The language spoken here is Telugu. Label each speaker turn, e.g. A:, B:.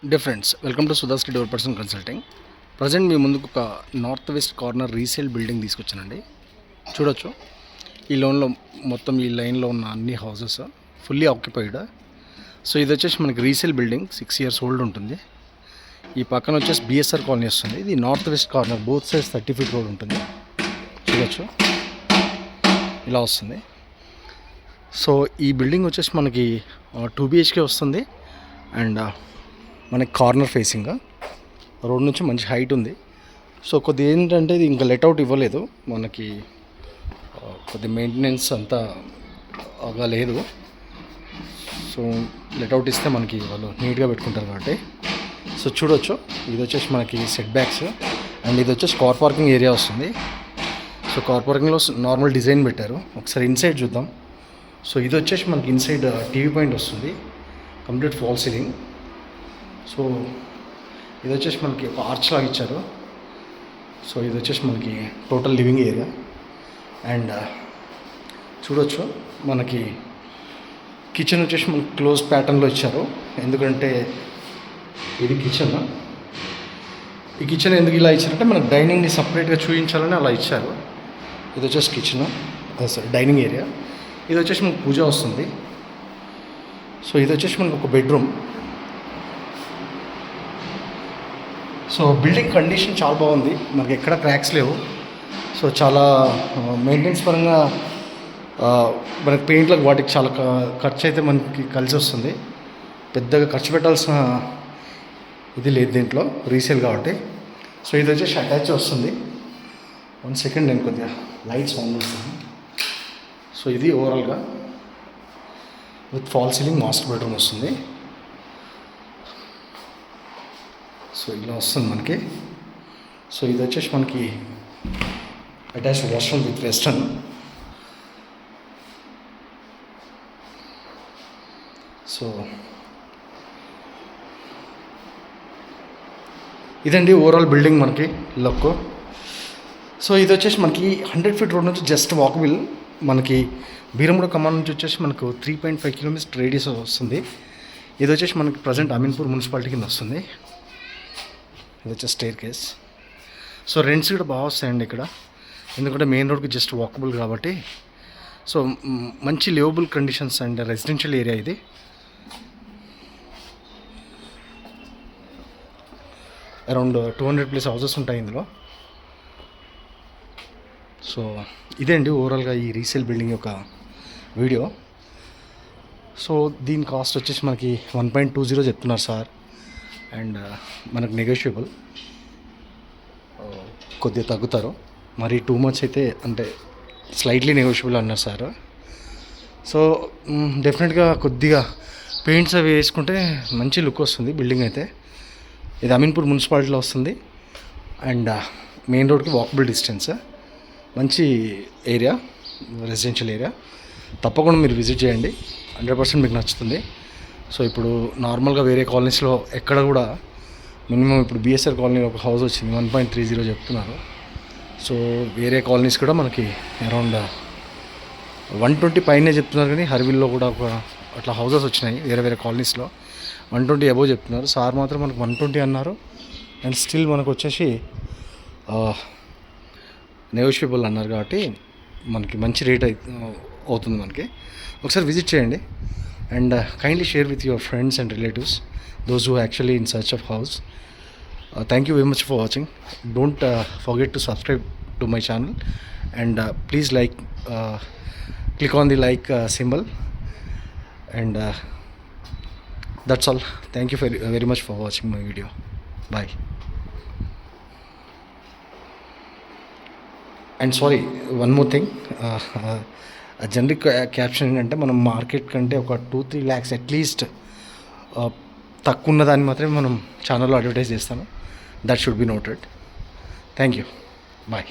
A: డియర్ ఫ్రెండ్స్, వెల్కమ్ టు సుధాస్కి డెవలపర్స్ పర్సన్ కన్సల్టింగ్. ప్రజెంట్ మీ ముందుకు ఒక north west corner resale building తీసుకొచ్చానండి. చూడొచ్చు, ఈ లైన్లో ఉన్న అన్ని హౌసెస్ ఫుల్లీ ఆక్యుపైడ్. సో ఇది వచ్చేసి మనకి రీసేల్ బిల్డింగ్, 6 years ఓల్డ్ ఉంటుంది. ఈ పక్కన వచ్చేసి బిఎస్ఆర్ కాలనీ వస్తుంది. ఇది north west corner, both sides 30 feet road ఉంటుంది. చూడొచ్చు, ఇలా వస్తుంది. సో ఈ బిల్డింగ్ వచ్చేసి మనకి 2 BHK వస్తుంది. అండ్ మనకి కార్నర్ ఫేసింగ్ రోడ్ నుంచి మంచి హైట్ ఉంది. సో కొద్దిగా ఏంటంటే ఇది ఇంకా లెట్అవుట్ ఇవ్వలేదు మనకి, కొద్ది మెయింటెనెన్స్ అంతా లేదు. సో లెట్అవుట్ ఇస్తే మనకి వాళ్ళు నీట్గా పెట్టుకుంటారు కాబట్టి. సో చూడొచ్చు, ఇది వచ్చేసి మనకి సెట్ బ్యాక్స్ అండ్ ఇది వచ్చేసి కార్ పార్కింగ్ ఏరియా వస్తుంది. సో కార్ పార్కింగ్లో నార్మల్ డిజైన్ పెట్టారు. ఒకసారి ఇన్సైడ్ చూద్దాం. సో ఇది వచ్చేసి మనకి ఇన్సైడ్ టీవీ పాయింట్ వస్తుంది, కంప్లీట్ ఫాల్ సీలింగ్. సో ఇది వచ్చేసి మనకి ఒక ఆర్చ్ లాగా ఇచ్చారు. సో ఇది వచ్చేసి మనకి టోటల్ లివింగ్ ఏరియా. అండ్ చూడొచ్చు, మనకి కిచెన్ వచ్చేసి మనకి క్లోజ్ ప్యాటర్న్లో ఇచ్చారు. ఎందుకంటే ఇది కిచెన్. ఈ కిచెన్ ఎందుకు ఇలా ఇచ్చారంటే మనకి డైనింగ్ని సపరేట్గా చూపించాలని అలా ఇచ్చారు. ఇది వచ్చేసి కిచెన్, సారీ డైనింగ్ ఏరియా. ఇది వచ్చేసి మనకు పూజ వస్తుంది. సో ఇది వచ్చేసి మనకు ఒక బెడ్రూమ్. సో బిల్డింగ్ కండిషన్ చాలా బాగుంది, మనకి ఎక్కడ క్రాక్స్ లేవు. సో చాలా మెయింటెనెన్స్ పరంగా మనకి పెయింట్లకు వాటికి చాలా ఖర్చు అయితే మనకి కలిసి వస్తుంది. పెద్దగా ఖర్చు పెట్టాల్సిన ఇది లేదు దీంట్లో, రీసేల్ కాబట్టి. సో ఇది వచ్చేసి అటాచ్ వస్తుంది. 1 second, నేను కొద్దిగా లైట్స్ ఆన్ చేస్తాను. సో ఇది ఓవరాల్గా with fall ceiling master bedroom వస్తుంది. సో ఇలా వస్తుంది మనకి. సో ఇది వచ్చేసి మనకి attach washroom with western. So ఇదండి ఓవరాల్ బిల్డింగ్ మనకి లుక్. సో ఇది వచ్చేసి మనకి 100 feet రోడ్ నుంచి జస్ట్ వాకబుల్. మనకి బీరంగూడ కమాన్ నుంచి వచ్చేసి మనకు 3.5 kilometers రేడియస్ వస్తుంది. ఇది వచ్చేసి మనకి ప్రజెంట్ అమీన్పూర్ మున్సిపాలిటీ కింద వస్తుంది. ఇది వచ్చేసి స్టేర్ కేస్. సో రెంట్స్ కూడా బాగా వస్తాయండి ఇక్కడ, ఎందుకంటే మెయిన్ రోడ్కి జస్ట్ వాకబుల్ కాబట్టి. సో మంచి liveable conditions and residential area ఇది. అరౌండ్ 200+ హౌసెస్ ఉంటాయి ఇందులో. సో ఇదే అండి ఓవరాల్గా ఈ రీసేల్ బిల్డింగ్ యొక్క వీడియో. సో దీని కాస్ట్ వచ్చేసి మనకి 1.20 చెప్తున్నారు సార్. అండ్ మనకు నెగోషియబుల్, కొద్దిగా తగ్గుతారు. మరి 2 months అయితే అంటే స్లైట్లీ నెగోషియబుల్ అన్నారు సార్. సో డెఫినెట్గా కొద్దిగా పెయింట్స్ అవి వేసుకుంటే మంచి లుక్ వస్తుంది బిల్డింగ్ అయితే. ఇది అమీన్పూర్ మున్సిపాలిటీలో వస్తుంది అండ్ మెయిన్ రోడ్కి వాకబుల్ డిస్టెన్స్. మంచి ఏరియా, రెసిడెన్షియల్ ఏరియా. తప్పకుండా మీరు విజిట్ చేయండి, 100% మీకు నచ్చుతుంది. సో ఇప్పుడు నార్మల్గా వేరే కాలనీస్లో ఎక్కడ కూడా మినిమం ఇప్పుడు బిఎస్ఆర్ కాలనీలో ఒక హౌస్ వచ్చింది 1.30 చెప్తున్నారు. సో వేరే కాలనీస్ కూడా మనకి అరౌండ్ 120 పైనే చెప్తున్నారు. కానీ హర్విల్లో కూడా ఒక అట్లా హౌసెస్ వచ్చినాయి వేరే కాలనీస్లో, 120 అబోవ్ చెప్తున్నారు. సార్ మాత్రం మనకు 120 అన్నారు. అండ్ స్టిల్ మనకు వచ్చేసి నెగోషియబుల్ అన్నారు కాబట్టి మనకి మంచి రేట్ అవుతుంది మనకి. ఒకసారి విజిట్ చేయండి and kindly share with your friends and relatives, those who are actually in search of house. Thank you very much for watching. Don't forget to subscribe to my channel and please click on the like symbol and that's all. Thank you very much for watching my video. Bye. And sorry, one more thing, generic caption ఏంటంటే మనం మార్కెట్ కంటే ఒక 2-3 lakhs అట్లీస్ట్ తక్కువ ఉన్నదాన్ని మాత్రమే మనం ఛానల్లో అడ్వర్టైజ్ చేస్తాను. That should be noted. Thank you. Bye.